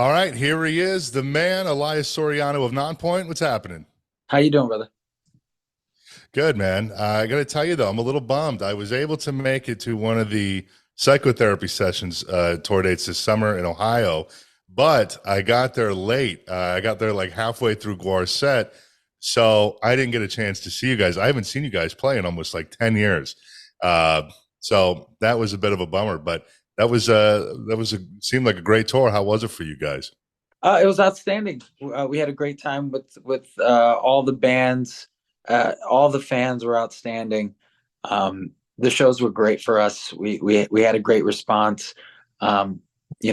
All right, here he is, the man, Elias Soriano of NonPoint. What's happening? How you doing, brother? Good, man. I got to tell you though, I'm a little bummed. I was able to make it to one of the psychotherapy sessions, tour dates this summer in Ohio, but I got there late. I got there like halfway through Guar's set, so I didn't get a chance to see you guys. I haven't seen you guys play in almost like 10 years. Uh, so that was a bit of a bummer, but that was seemed like a great tour. How was it for you guys? It was outstanding. We had a great time with all the bands. All the fans were outstanding. The shows were great for us. We had a great response. Um,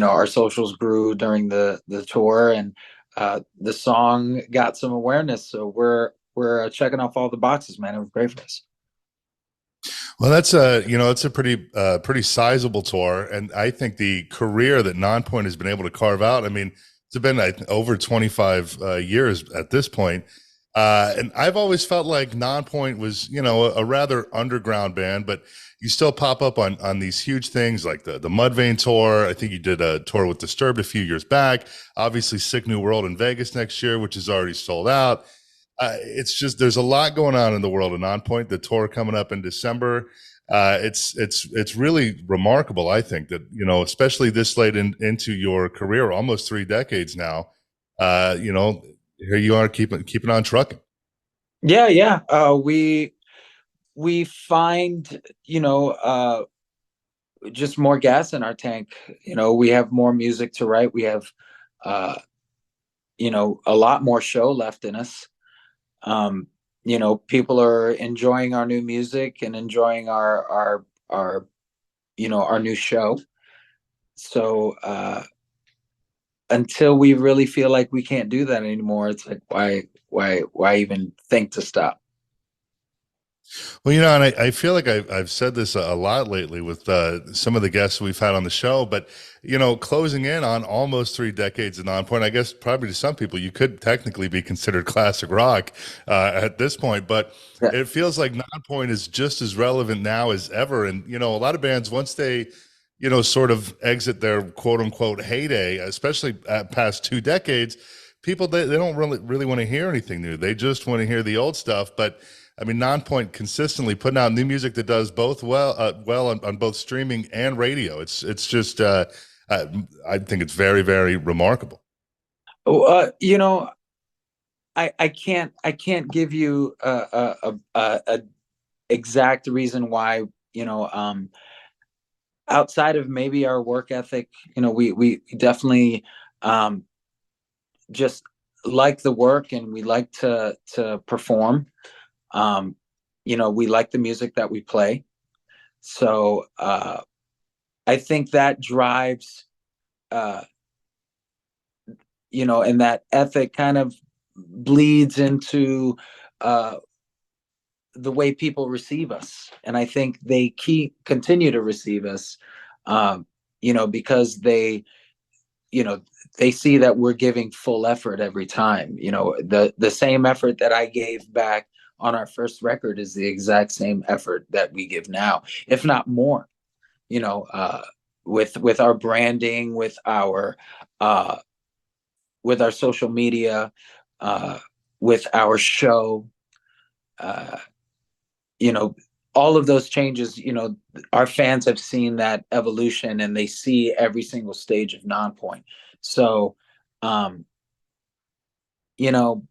our socials grew during the tour, and the song got some awareness. So we're checking off all the boxes, man. It was great for us. Well, that's a pretty sizable tour, and I think the career that Nonpoint has been able to carve out. I mean, it's been over 25 years at this point, and I've always felt like Nonpoint was, a rather underground band, but you still pop up on these huge things like the Mudvayne tour. I think you did a tour with Disturbed a few years back. Obviously, Sick New World in Vegas next year, which is already sold out. It's just there's a lot going on in the world of Nonpoint. The tour coming up in December. It's really remarkable. I think that especially this late into your career, almost 3 decades now. Here you are keeping on trucking. Yeah, yeah. We find just more gas in our tank. We have more music to write. We have uh, a lot more show left in us. um People are enjoying our new music and enjoying our new show. So until we really feel like we can't do that anymore, it's like why even think to stop? Well, and I feel like I've said this a lot lately with some of the guests we've had on the show, but closing in on almost 3 decades of Nonpoint, I guess probably to some people you could technically be considered classic rock at this point, but Yeah. it feels like Nonpoint is just as relevant now as ever. And a lot of bands once they sort of exit their quote unquote heyday, especially at past 2 decades, people they don't really want to hear anything new. They just want to hear the old stuff, but I mean, Nonpoint consistently putting out new music that does both well on both streaming and radio. It's just I think it's very very remarkable. Oh, I can't give you a exact reason why. Outside of maybe our work ethic, we definitely um, just like the work, and we like to perform. Um, we like the music that we play. So I think that drives, uh, and that ethic kind of bleeds into uh, the way people receive us. And I think they continue to receive us, because you know, they see that we're giving full effort every time. The same effort that I gave back on our first record is the exact same effort that we give now, if not more. You know, with our branding, uh, with our social media, uh, with our show, uh, you know, all of those changes. Our fans have seen that evolution, and they see every single stage of Nonpoint. So, um, you know,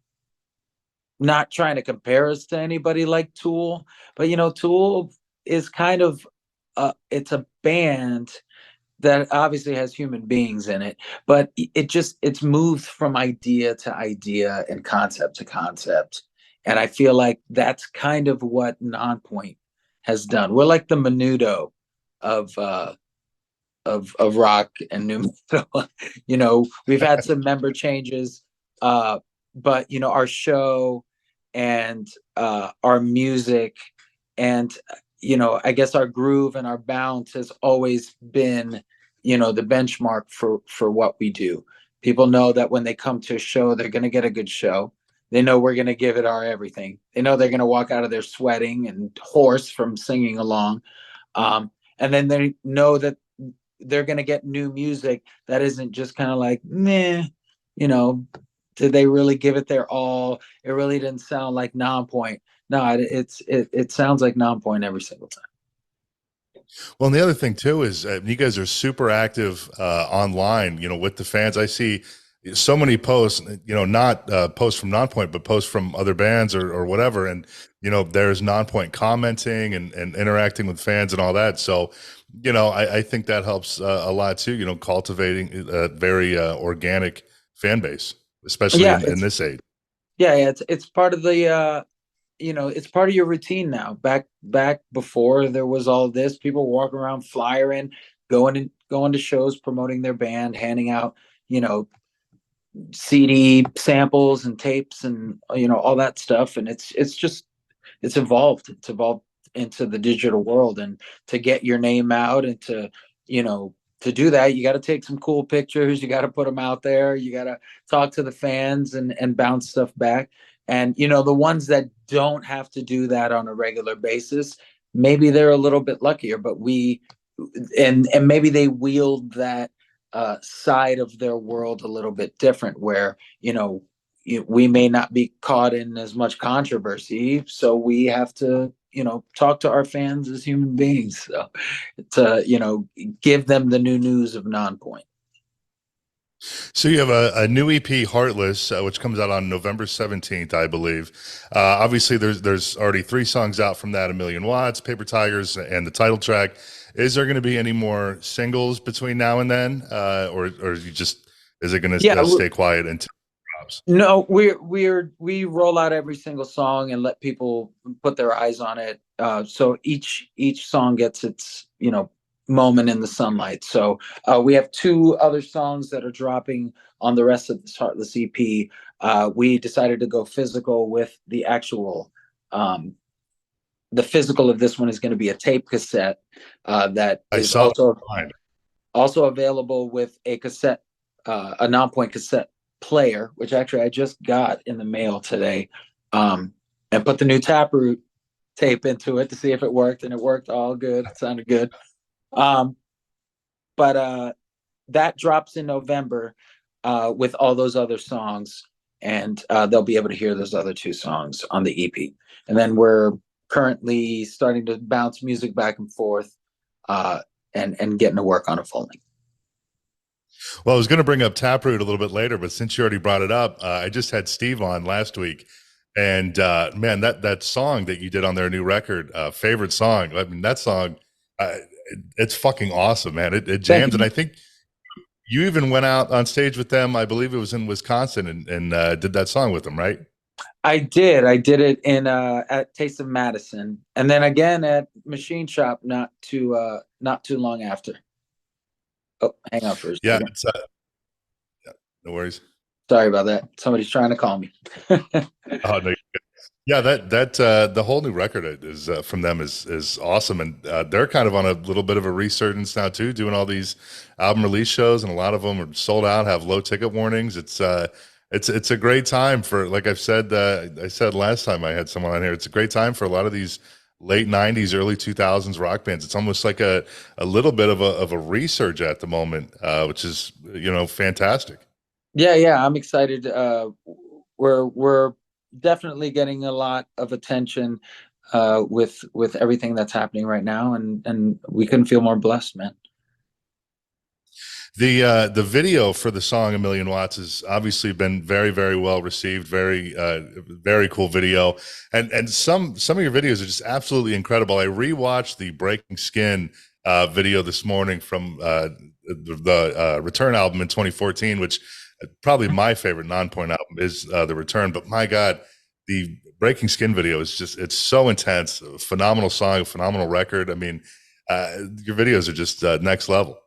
not trying to compare us to anybody like Tool, but Tool is kind of it's a band that obviously has human beings in it, but it's moved from idea to idea and concept to concept. And I feel like that's kind of what Nonpoint has done. We're like the Menudo of of rock and new metal. We've had some member changes, but our show and our music and I guess our groove and our bounce has always been the benchmark for what we do. People know that when they come to a show, they're going to get a good show. They know we're going to give it our everything. They know they're going to walk out of there sweating and hoarse from singing along. And then they know that they're going to get new music that isn't just kind of like meh, you know, did they really give it their all? It really didn't sound like Nonpoint. No, it sounds like Nonpoint every single time. Well, and the other thing too is you guys are super active online, with the fans. I see so many posts, not posts from Nonpoint, but posts from other bands or whatever. And, there's Nonpoint commenting and interacting with fans and all that. So, I think that helps a lot too, cultivating a very organic fan base, especially Yeah, in this age. yeah, it's part of the it's part of your routine now. Back before there was all this, people walking around flyering, going to shows, promoting their band, handing out, you know, CD samples and tapes and all that stuff. And it's just it's evolved. It's evolved into the digital world, and to get your name out and you know to do that, you got to take some cool pictures. You got to put them out there. You got to talk to the fans and bounce stuff back. And the ones that don't have to do that on a regular basis, maybe they're a little bit luckier. But and maybe they wield that side of their world a little bit different, where we may not be caught in as much controversy, so we have to talk to our fans as human beings, so to give them the new news of Nonpoint. So you have a new EP, Heartless, which comes out on November 17th, I believe. Obviously, there's already 3 songs out from that: A Million Watts, Paper Tigers, and the title track. Is there going to be any more singles between now and then, or is it going Yeah, to stay quiet until it drops? no, we roll out every single song and let people put their eyes on it. So each song gets its moment in the sunlight. So we have 2 other songs that are dropping on the rest of this Heartless EP. We decided to go physical with the actual. The physical of this one is going to be a tape cassette that I is saw that online. also available with a cassette, a Nonpoint cassette player, which actually I just got in the mail today, and put the new Taproot tape into it to see if it worked, and it worked all good. It sounded good. Um, but that drops in November with all those other songs, and they'll be able to hear those other 2 songs on the EP. And then we're currently starting to bounce music back and forth, and getting to work on a full length. Well, I was going to bring up Taproot a little bit later, but since you already brought it up, I just had Steve on last week, and man, that song that you did on their new record, favorite song. I mean, that song, it's fucking awesome, man. It Thank jams, and you. I think you even went out on stage with them. I believe it was in Wisconsin, and did that song with them, right? I did. I did it in at Taste of Madison, and then again at Machine Shop not too long after. Oh, hang on for a Yeah, second. it's yeah, no worries. Sorry about that. Somebody's trying to call me. Oh no, yeah, that the whole new record is from them is awesome, and they're kind of on a little bit of a resurgence now too, doing all these album release shows, and a lot of them are sold out, have low ticket warnings. It's a great time for, like I've said, I said last time I had someone on here. It's a great time for a lot of these late '90s, early 2000s rock bands. It's almost like a little bit of a resurge at the moment, which is fantastic. Yeah, I'm excited. We're definitely getting a lot of attention with everything that's happening right now, and we couldn't feel more blessed, man. The video for the song "A Million Watts" has obviously been very, very well received. Very cool video, and some of your videos are just absolutely incredible. I rewatched the Breaking Skin video this morning from the Return album in 2014, which probably my favorite Nonpoint album is the Return. But my God, the Breaking Skin video is it's so intense. A phenomenal song, a phenomenal record. I mean, your videos are just next level.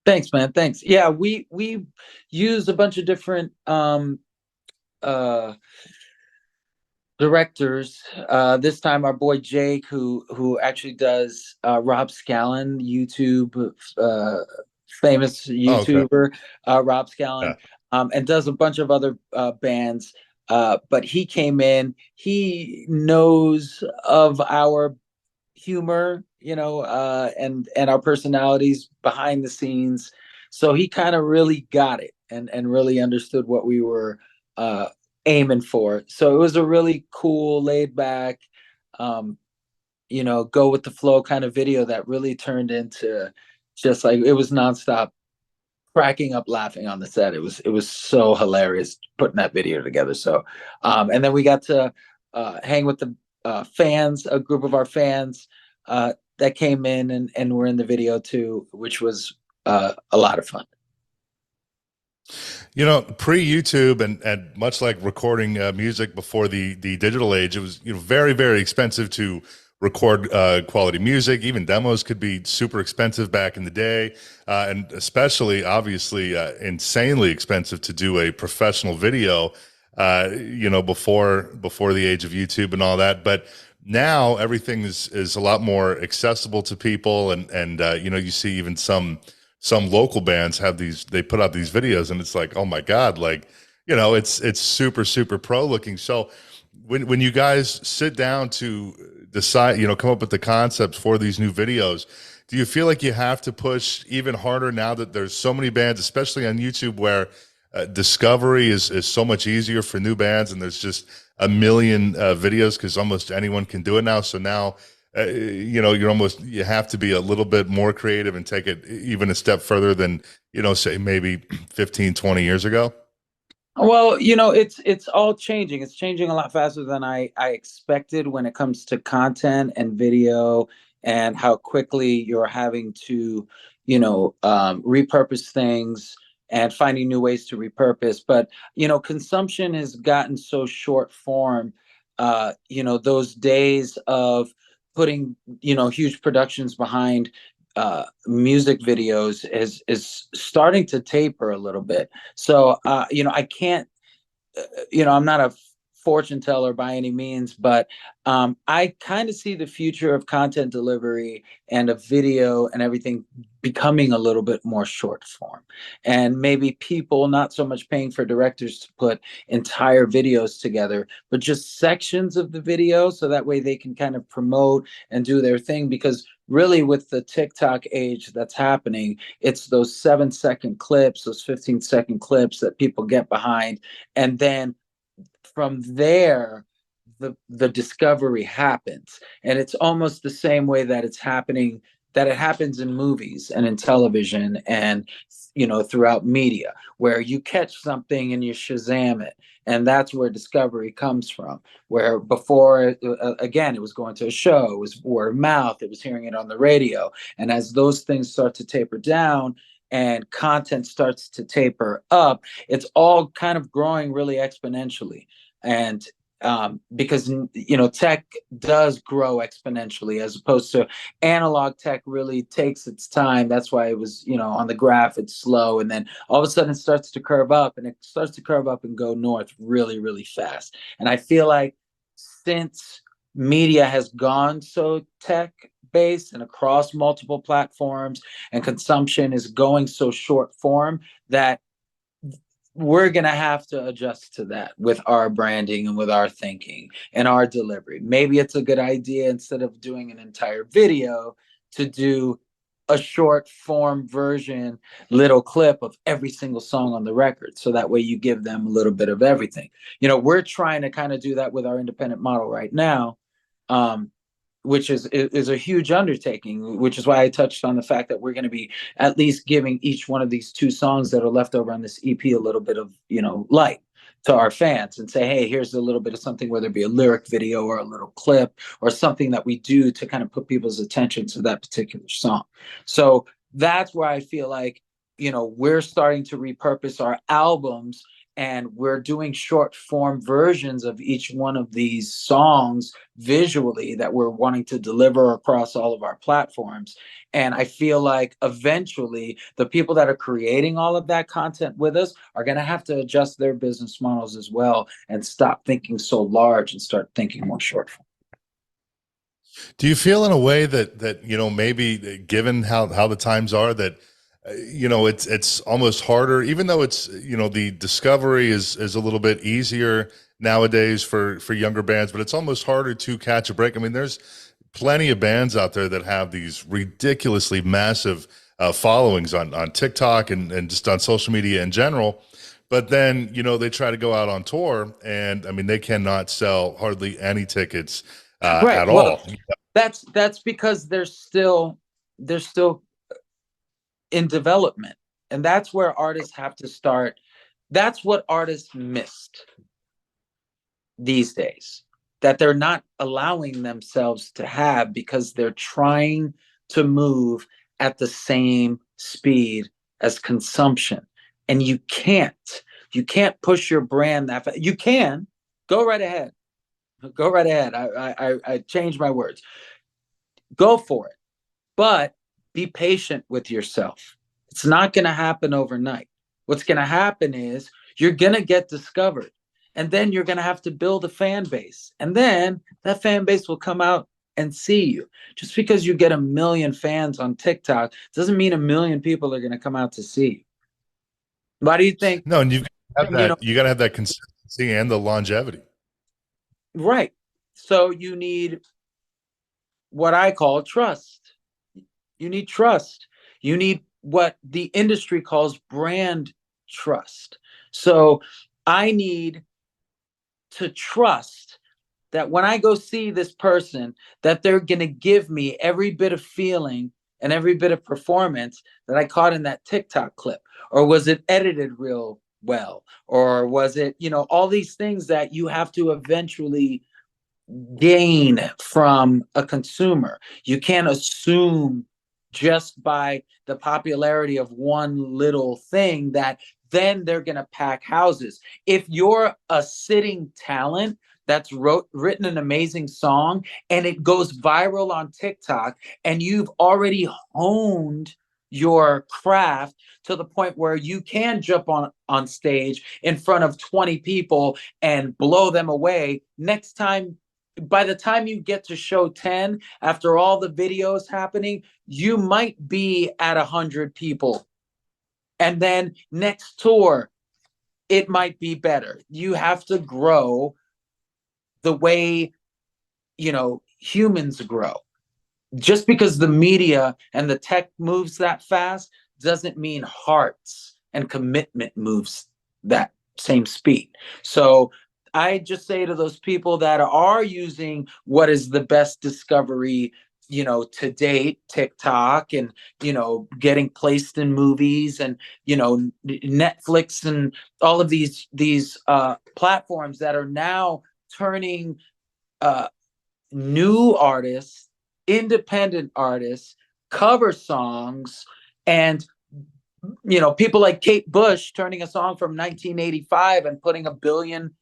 Thanks, man. Thanks. Yeah, we use a bunch of different uh directors. This time our boy Jake, who actually does Rob Scallon, YouTube, famous Oh, okay. YouTuber, Rob Scallon, Yeah. and does a bunch of other bands. But he came in. He knows of our humor. and our personalities behind the scenes. So he kind of really got it and really understood what we were uh, aiming for. So it was a really cool, laid back, um, go with the flow kind of video that really turned into just like it was nonstop cracking up laughing on the set. It was so hilarious putting that video together. So and then we got to hang with the fans, a group of our fans that came in and were in the video too, which was a lot of fun. Pre YouTube and much like recording music before the digital age, it was very very expensive to record quality music. Even demos could be super expensive back in the day, and especially obviously insanely expensive to do a professional video. Before the age of YouTube and all that, but now everything is a lot more accessible to people, and you see even some local bands have they put out these videos and it's like, oh my God, like, it's super, super pro looking. So when you guys sit down to decide, come up with the concepts for these new videos, do you feel like you have to push even harder now that there's so many bands, especially on YouTube, where discovery is so much easier for new bands, and there's just a million videos because almost anyone can do it now. So now, you have to be a little bit more creative and take it even a step further than, say maybe 15, 20 years ago. Well, it's all changing. It's changing a lot faster than I expected when it comes to content and video and how quickly you're having to, repurpose things and finding new ways to repurpose. But, consumption has gotten so short form. Those days of putting, huge productions behind music videos is starting to taper a little bit. So I can't, I'm not a fortune teller by any means, but I kind of see the future of content delivery and of video and everything becoming a little bit more short form, and maybe people not so much paying for directors to put entire videos together, but just sections of the video, so that way they can kind of promote and do their thing. Because really, with the TikTok age that's happening, it's those 7-second clips, those 15-second clips that people get behind, and then from there the discovery happens. And it's almost the same way that it happens in movies and in television and throughout media, where you catch something and you Shazam it, and that's where discovery comes from. Where before, again, it was going to a show, it was word of mouth, it was hearing it on the radio. And as those things start to taper down and content starts to taper up, it's all kind of growing really exponentially. And because tech does grow exponentially, as opposed to analog tech really takes its time. That's why it was, on the graph it's slow, and then all of a sudden it starts to curve up, and it starts to curve up and go north really really fast. And I feel like since media has gone so tech based and across multiple platforms, and consumption is going so short form, that we're going to have to adjust to that with our branding and with our thinking and our delivery. Maybe it's a good idea, instead of doing an entire video, to do a short form version, little clip of every single song on the record. So that way you give them a little bit of everything. We're trying to kind of do that with our independent model right now. Which is a huge undertaking, which is why I touched on the fact that we're going to be at least giving each one of these 2 songs that are left over on this EP a little bit of, light to our fans, and say, hey, here's a little bit of something, whether it be a lyric video or a little clip or something that we do to kind of put people's attention to that particular song. So that's where I feel like, we're starting to repurpose our albums, and we're doing short form versions of each one of these songs visually that we're wanting to deliver across all of our platforms. And I feel like eventually the people that are creating all of that content with us are going to have to adjust their business models as well, and stop thinking so large and start thinking more short form. Do you feel in a way that maybe given how the times are, that it's almost harder, even though it's the discovery is a little bit easier nowadays for younger bands, but it's almost harder to catch a break. I mean, there's plenty of bands out there that have these ridiculously massive followings on TikTok and just on social media in general. But then, they try to go out on tour, and I mean, they cannot sell hardly any tickets Right. at Well, all. that's because they're still in development. And that's where artists have to start. That's what artists missed these days, that they're not allowing themselves to have, because they're trying to move at the same speed as consumption. And you can't push your brand that fast. You can go right ahead. Go right ahead. I changed my words. Go for it. But be patient with yourself. It's not going to happen overnight. What's going to happen is you're going to get discovered. And then you're going to have to build a fan base. And then that fan base will come out and see you. Just because you get 1 million fans on TikTok doesn't mean 1 million people are going to come out to see you. Why do you think, No, and you know, you got to have that consistency and the longevity. right? So you need what I call trust. You need trust. You need what the industry calls brand trust. So I need to trust that when I go see this person, that they're going to give me every bit of feeling and every bit of performance that I caught in that TikTok clip. Or was it edited real well? Or was it, all these things that you have to eventually gain from a consumer. You can't assume just by the popularity of one little thing that then they're going to pack houses. If you're a sitting talent that's written an amazing song and it goes viral on TikTok, and you've already honed your craft to the point where you can jump on stage in front of 20 people and blow them away, next time, by the time you get to show 10, after all the videos happening, you might be at 100 people. And then next tour, it might be better. You have to grow the way, humans grow. Just because the media and the tech moves that fast doesn't mean hearts and commitment moves that same speed. So I just say to those people that are using what is the best discovery, to date, TikTok, and, getting placed in movies, and, Netflix, and all of these platforms that are now turning new artists, independent artists, cover songs, and people like Kate Bush turning a song from 1985 and putting 1 billion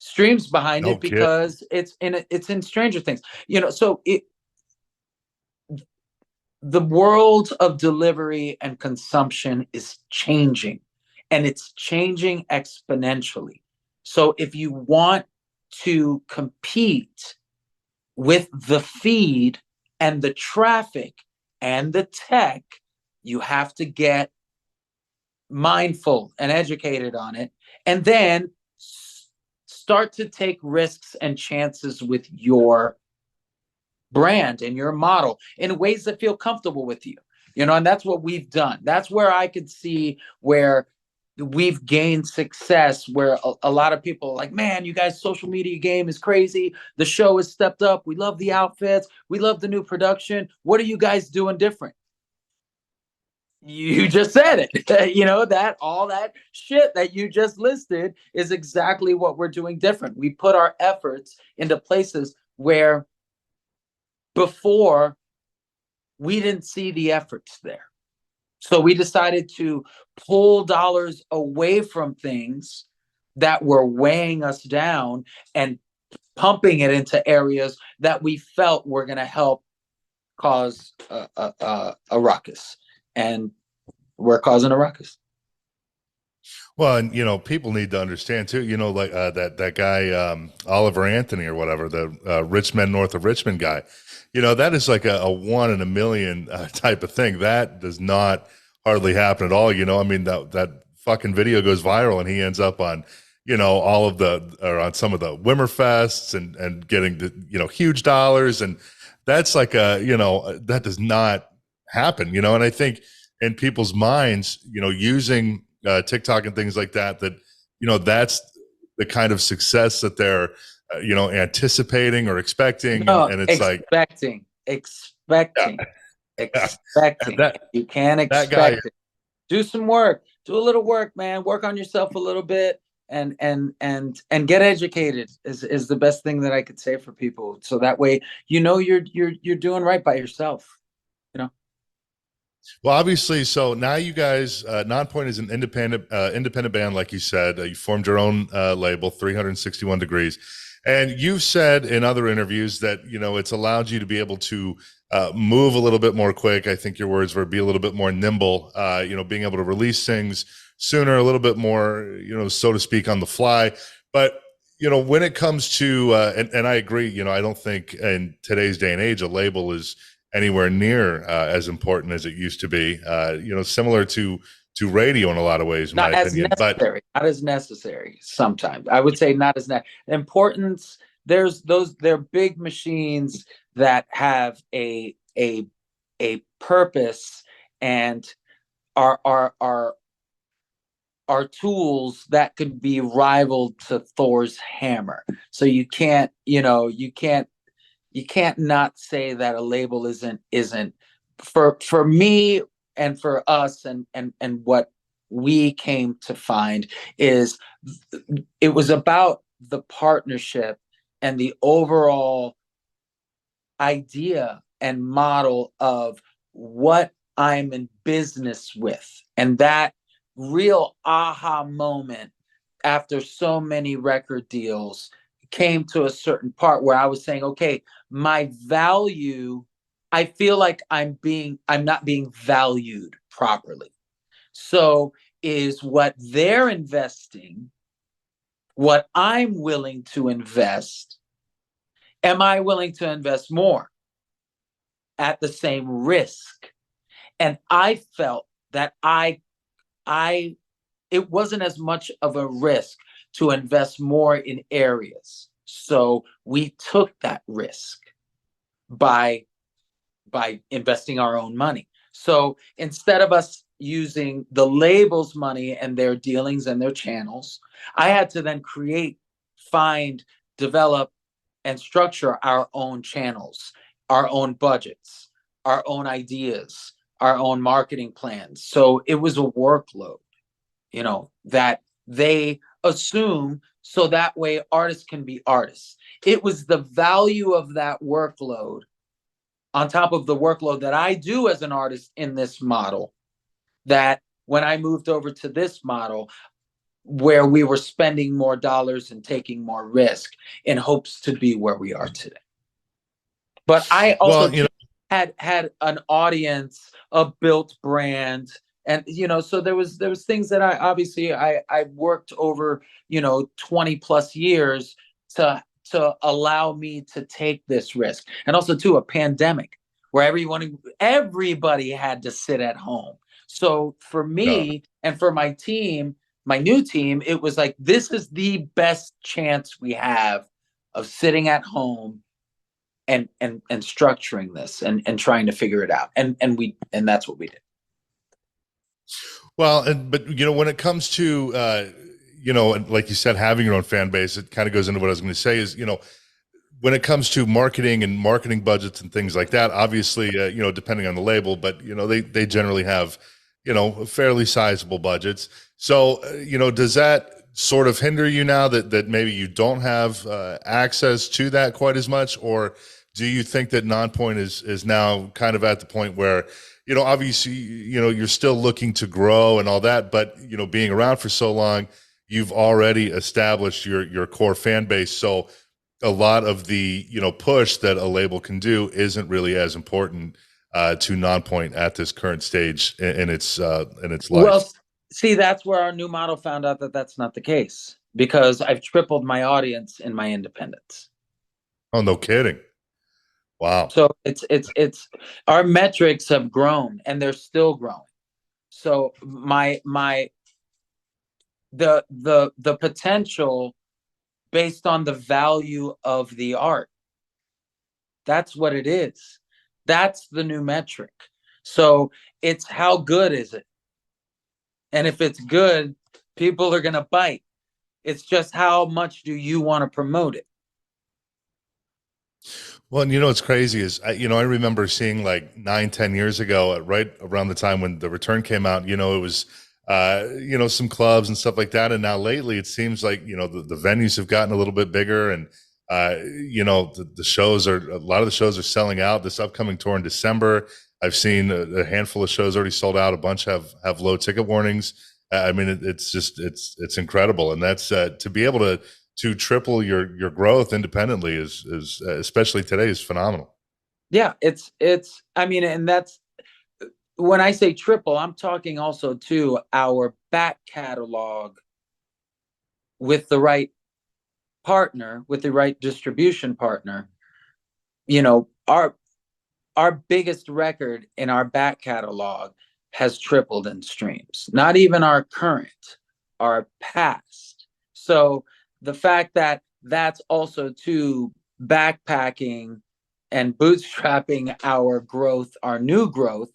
streams behind No it kid. because it's in Stranger Things. So the world of delivery and consumption is changing, and it's changing exponentially. So if you want to compete with the feed and the traffic and the tech, you have to get mindful and educated on it, and then start to take risks and chances with your brand and your model in ways that feel comfortable with you. And that's what we've done. That's where I could see where we've gained success, where a lot of people are like, man, you guys' social media game is crazy. The show has stepped up. We love the outfits. We love the new production. What are you guys doing different? You just said it. That all that shit that you just listed is exactly what we're doing different. We put our efforts into places where before we didn't see the efforts there. So we decided to pull dollars away from things that were weighing us down and pumping it into areas that we felt were going to help cause a ruckus. And we're causing a ruckus. Well, and people need to understand too. Like that guy Oliver Anthony or whatever, the rich men north of Richmond guy. That is like a 1 in a million type of thing. That does not hardly happen at all. I mean, that fucking video goes viral, and he ends up on all of the, or on some of the Wimmerfests, and getting the huge dollars, and that's like a, that does not happen, and I think in people's minds, using TikTok and things like that, that's the kind of success that they're, anticipating or expecting. No, And it's like, expecting, yeah, expecting, yeah. And expecting. You can't that guy, expect it. Do some work. Do a little work, man. Work on yourself a little bit, and get educated is the best thing that I could say for people. So that way, you're doing right by yourself. You know. well, obviously, so now you guys, Nonpoint is an independent band, like you said. You formed your own label, 361 Degrees, and you've said in other interviews that it's allowed you to be able to move a little bit more quick. I think your words were be a little bit more nimble. Being able to release things sooner, a little bit more, so to speak, on the fly. But when it comes to and I agree, I don't think in today's day and age a label is anywhere near as important as it used to be. Similar to radio in a lot of ways, in my Not as opinion. But necessary. Not as necessary. Sometimes I would say not as importance. They're big machines that have a purpose and are tools that could be rivaled to Thor's hammer. So you can't not say that a label isn't for me and for us, and what we came to find is it was about the partnership and the overall idea and model of what I'm in business with. And that real aha moment after so many record deals came to a certain part where I was saying, okay, my value, I feel like I'm not being valued properly. So is what they're investing, what I'm willing to invest, am I willing to invest more at the same risk? And I felt that it wasn't as much of a risk to invest more in areas. So we took that risk by investing our own money. So instead of us using the label's money and their dealings and their channels, I had to then find, develop, and structure our own channels, our own budgets, our own ideas, our own marketing plans. So it was a workload, that they assume so that way artists can be artists. It was the value of that workload on top of the workload that I do as an artist in this model, that when I moved over to this model where we were spending more dollars and taking more risk in hopes to be where we are today. But I also well, had an audience, a built brand, and so there was things that I worked over 20 plus years to allow me to take this risk. And also too, a pandemic where everybody had to sit at home. So for yeah. me and for my team, my new team, it was like, this is the best chance we have of sitting at home and structuring this and trying to figure it out. And that's what we did. Well, but when it comes to like you said, having your own fan base, it kind of goes into what I was going to say is, when it comes to marketing and marketing budgets and things like that, obviously, depending on the label, but they generally have, fairly sizable budgets. So, does that sort of hinder you now that maybe you don't have access to that quite as much, or do you think that Nonpoint is now kind of at the point where, obviously, you're still looking to grow and all that, but being around for so long, you've already established your core fan base. So a lot of the push that a label can do isn't really as important to Nonpoint at this current stage in its life. Well, see, that's where our new model found out that that's not the case, because I've tripled my audience in my independence. Oh, no kidding. Wow. So it's our metrics have grown and they're still growing. So the potential based on the value of the art, That's what it is. That's the new metric. So it's how good is it? And if it's good, people are going to bite. It's just how much do you want to promote it? Well, and what's crazy is, I remember seeing like 9, 10 years ago, right around the time when the return came out, it was, some clubs and stuff like that. And now lately it seems like, the venues have gotten a little bit bigger and, the shows a lot of the shows are selling out this upcoming tour in December. I've seen a handful of shows already sold out. A bunch have low ticket warnings. I mean, it's just, it's incredible. And that's, to be able to triple your growth independently is especially today is phenomenal. Yeah, it's I mean, and that's when I say triple, I'm talking also to our back catalog with the right partner, with the right distribution partner. You know, our biggest record in our back catalog has tripled in streams. Not even our current, our past. So the fact that that's also to backpacking and bootstrapping our growth, our new growth,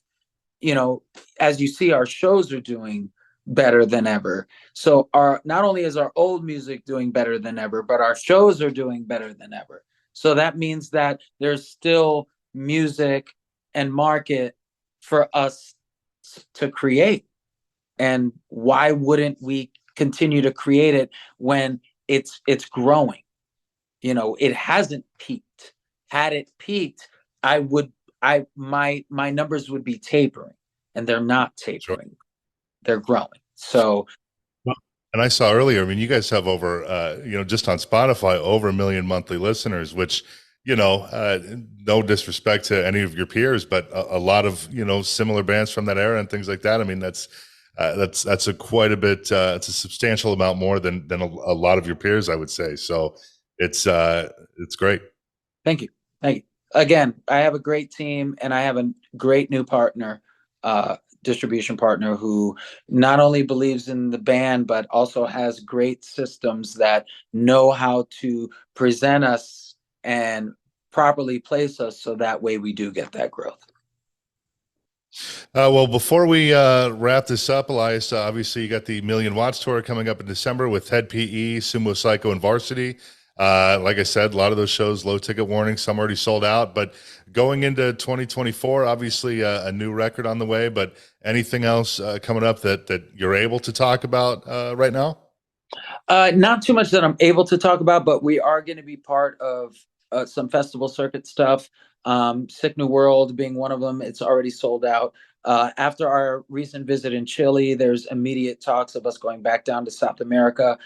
as you see, our shows are doing better than ever. So our not only is our old music doing better than ever, but our shows are doing better than ever. So that means that there's still music and market for us to create. And why wouldn't we continue to create it when it's growing? It hasn't peaked. Had it peaked, I would I my numbers would be tapering, and they're not Sure. tapering. They're growing. So Well, and I saw earlier, I mean, you guys have over, just on Spotify, over 1 million monthly listeners, which, no disrespect to any of your peers, but a lot of, similar bands from that era and things like that. I mean, that's a quite a bit, it's a substantial amount more than a lot of your peers, I would say. So it's great. thank you. Thank you. Again, I have a great team and I have a great new partner, distribution partner who not only believes in the band, but also has great systems that know how to present us and properly place us so that way we do get that growth. Well, before we wrap this up, Elias, obviously you got the Million Watts tour coming up in December with Head PE, Sumo Psycho, and Varsity. Like I said, a lot of those shows, low ticket warning, some already sold out. But going into 2024, obviously a new record on the way. But anything else coming up that you're able to talk about right now? Not too much that I'm able to talk about, but we are going to be part of some festival circuit stuff. Sick New World being one of them. It's already sold out. After our recent visit in Chile, there's immediate talks of us going back down to South America.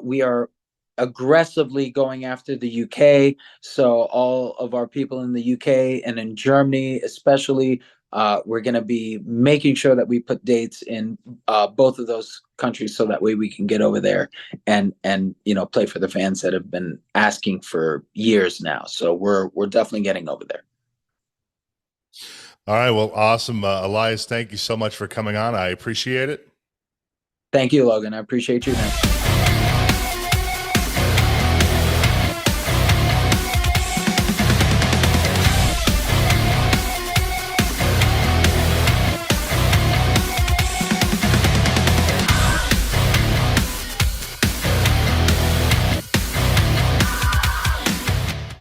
We are aggressively going after the UK. So all of our people in the UK and in Germany, especially, we're going to be making sure that we put dates in both of those countries so that way we can get over there and play for the fans that have been asking for years now. So we're definitely getting over there. All right. Well, awesome. Elias, thank you so much for coming on. I appreciate it. Thank you, Logan. I appreciate you, man.